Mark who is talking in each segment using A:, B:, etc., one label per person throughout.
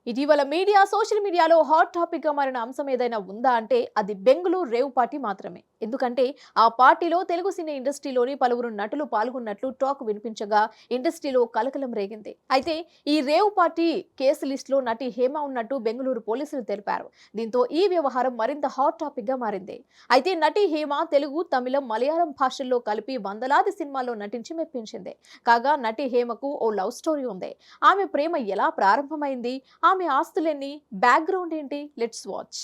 A: ఇటీవల సోషల్ మీడియాలో hot topic గా మారిన అంశం ఏదైనా ఉందా అంటే అది బెంగళూరు రేవ్ పార్టీ మాత్రమే. ఎందుకంటే ఆ పార్టీలో తెలుగు సినీ ఇండస్ట్రీలోని పలువురు నటులు పాల్గొన్నట్లు టాక్ వినిపించగా ఇండస్ట్రీలో కలకలం రేగింది. అయితే ఈ రేవ్ పార్టీ కేసు లిస్ట్ లో నటి హేమ ఉన్నట్టు బెంగళూరు పోలీసులు తెలిపారు. దీంతో ఈ వ్యవహారం మరింత హాట్ టాపిక్ గా మారింది. అయితే నటి హేమ తెలుగు, తమిళం, మలయాళం భాషల్లో కలిపి వందలాది సినిమాల్లో నటించి మెప్పించింది. కాగా నటి హేమకు ఓ లవ్ స్టోరీ ఉంది. ఆమె ప్రేమ ఎలా ప్రారంభమైంది, ఆమె ఆస్తులెన్ని, బ్యాక్‌గ్రౌండ్ ఏంటి? Let's watch.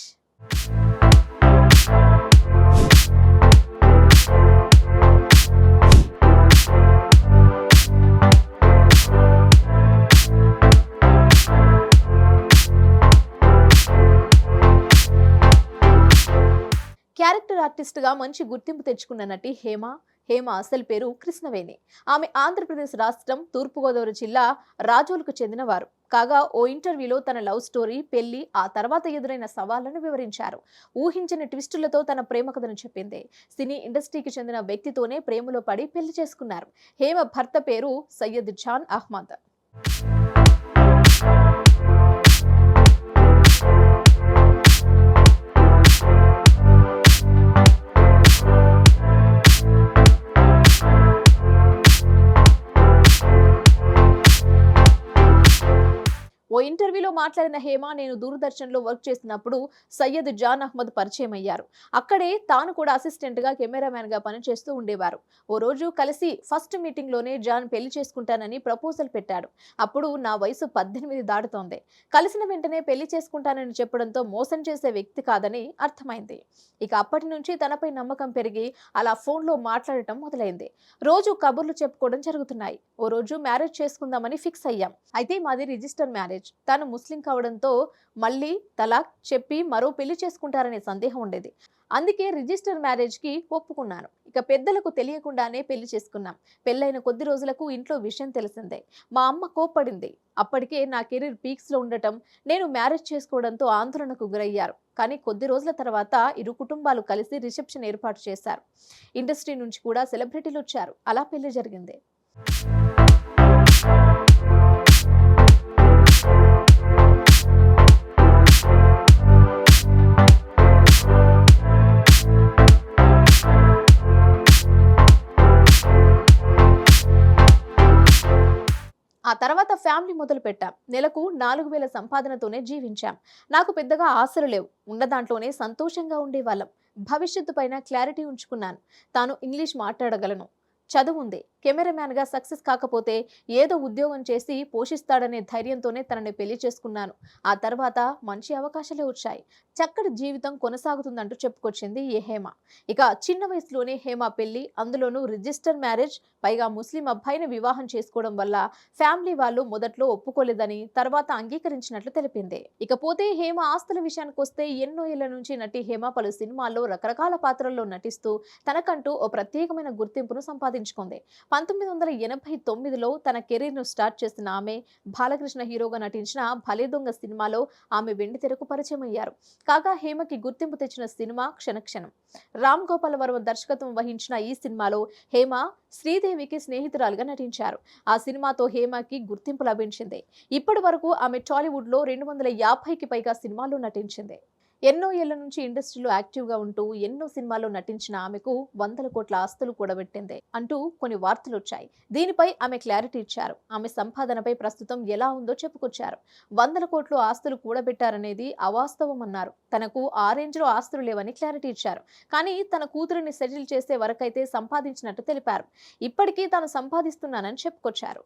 A: క్యారెక్టర్ ఆర్టిస్ట్‌గా మంచి గుర్తింపు తెచ్చుకున్న నటి హేమ. హేమ అసలు పేరు కృష్ణవేణి. ఆమె ఆంధ్రప్రదేశ్ రాష్ట్రం తూర్పుగోదావరి జిల్లా రాజోలుకు చెందినవారు. కాగా ఓ ఇంటర్వ్యూలో తన లవ్ స్టోరీ, పెళ్లి, ఆ తర్వాత ఎదురైన సవాళ్లను వివరించారు. ఊహించని ట్విస్టులతో తన ప్రేమ కథను చెప్పింది. సినీ ఇండస్ట్రీకి చెందిన వ్యక్తితోనే ప్రేమలో పడి పెళ్లి చేసుకున్నారు. హేమ భర్త పేరు సయ్యద్ జాన్ అహ్మద్. ఓ ఇంటర్వ్యూలో మాట్లాడిన హేమ, నేను దూరదర్శన్లో వర్క్ చేసినప్పుడు సయ్యద్ జాన్ అహ్మద్ పరిచయం అయ్యారు. అక్కడే తాను కూడా అసిస్టెంట్ గా, కెమెరామ్యాన్ గా పనిచేస్తూ ఉండేవారు. ఓ రోజు కలిసి ఫస్ట్ మీటింగ్ లోనే జాన్ పెళ్లి చేసుకుంటానని ప్రపోజల్ పెట్టాడు. అప్పుడు నా వయసు 18 దాటుతోంది. కలిసిన వెంటనే పెళ్లి చేసుకుంటానని చెప్పడంతో మోసం చేసే వ్యక్తి కాదని అర్థమైంది. ఇక అప్పటి నుంచి తనపై నమ్మకం పెరిగి అలా ఫోన్లో మాట్లాడటం మొదలైంది. రోజు కబుర్లు చెప్పుకోవడం జరుగుతున్నాయి. ఓ రోజు మ్యారేజ్ చేసుకుందామని ఫిక్స్ అయ్యాం. అయితే మాది రిజిస్టర్ మ్యారేజ్. తను ముస్లిం కావడంతో మళ్ళీ తలాక్ చెప్పి మరో పెళ్లి చేసుకుంటారనే సందేహం ఉండేది. అందుకే రిజిస్టర్ మ్యారేజ్ కి ఒప్పుకున్నాను. ఇక పెద్దలకు తెలియకుండానే పెళ్లి చేసుకున్నాం. పెళ్లైన కొద్ది రోజులకు ఇంట్లో విషయం తెలిసిందే. మా అమ్మ కోప్పడింది. అప్పటికే నా కెరీర్ పీక్స్ లో ఉండటం, నేను మ్యారేజ్ చేసుకోవడంతో ఆందోళనకు గురయ్యారు. కానీ కొద్ది రోజుల తర్వాత ఇరు కుటుంబాలు కలిసి రిసెప్షన్ ఏర్పాటు చేశారు. ఇండస్ట్రీ నుంచి కూడా సెలబ్రిటీలు వచ్చారు. అలా పెళ్లి జరిగింది. ఆ తర్వాత ఫ్యామిలీ మొదలు పెట్టాం. నెలకు 4000 సంపాదనతోనే జీవించాం. నాకు పెద్దగా ఆశలు లేవు. ఉన్న దాంట్లోనే సంతోషంగా ఉండేవాళ్ళం. భవిష్యత్తు పైన క్లారిటీ ఉంచుకున్నాను. తాను ఇంగ్లీష్ మాట్లాడగలను, చదువుంది. కెమెరామ్యాన్ గా సక్సెస్ కాకపోతే ఏదో ఉద్యోగం చేసి పోషిస్తాడనే ధైర్యంతోనే తనని పెళ్లి చేసుకున్నాను. ఆ తర్వాత మంచి అవకాశాలే వచ్చాయి. చక్కటి జీవితం కొనసాగుతుందంటూ చెప్పుకొచ్చింది ఈ హేమ. ఇక చిన్న వయసులోనే హేమ పెళ్లి, అందులోనూ రిజిస్టర్ మ్యారేజ్, పైగా ముస్లిం అబ్బాయిని వివాహం చేసుకోవడం వల్ల ఫ్యామిలీ వాళ్ళు మొదట్లో ఒప్పుకోలేదని తర్వాత అంగీకరించినట్లు తెలిపింది. ఇకపోతే హేమ ఆస్తుల విషయానికి వస్తే ఎన్నో ఏళ్ల నుంచి నటి హేమ పలు సినిమాల్లో రకరకాల పాత్రల్లో నటిస్తూ తనకంటూ ఓ ప్రత్యేకమైన గుర్తింపును సంపాదించుకుంది. 1989లో తన కెరీర్ ను స్టార్ట్ చేసిన ఆమె బాలకృష్ణ హీరోగా నటించిన భలే దొంగ సినిమాలో ఆమె వెండితెరకు పరిచయం అయ్యారు. కాగా హేమకి గుర్తింపు తెచ్చిన సినిమా క్షణక్షణం. రామ్ గోపాల్ వర్మ దర్శకత్వం వహించిన ఈ సినిమాలో హేమ శ్రీదేవికి స్నేహితురాలుగా నటించారు. ఆ సినిమాతో హేమకి గుర్తింపు లభించింది. ఇప్పటి వరకు ఆమె టాలీవుడ్ లో 250కి పైగా సినిమాల్లో నటించింది. ఎన్నో ఏళ్ల నుంచి ఇండస్ట్రీలో యాక్టివ్ గా ఉంటూ ఎన్నో సినిమాల్లో నటించిన ఆమెకు వందల కోట్ల ఆస్తులు కూడబెట్టింది అంటూ కొన్ని వార్తలు వచ్చాయి. దీనిపై ఆమె క్లారిటీ ఇచ్చారు. ఆమె సంపాదనపై ప్రస్తుతం ఎలా ఉందో చెప్పుకొచ్చారు. వందల కోట్లు ఆస్తులు కూడబెట్టారనేది అవాస్తవం అన్నారు. తనకు ఆ రేంజ్ లో ఆస్తులు లేవని క్లారిటీ ఇచ్చారు. కానీ తన కూతురిని సెటిల్ చేసే వరకైతే సంపాదించినట్టు తెలిపారు. ఇప్పటికీ తాను సంపాదిస్తున్నానని చెప్పుకొచ్చారు.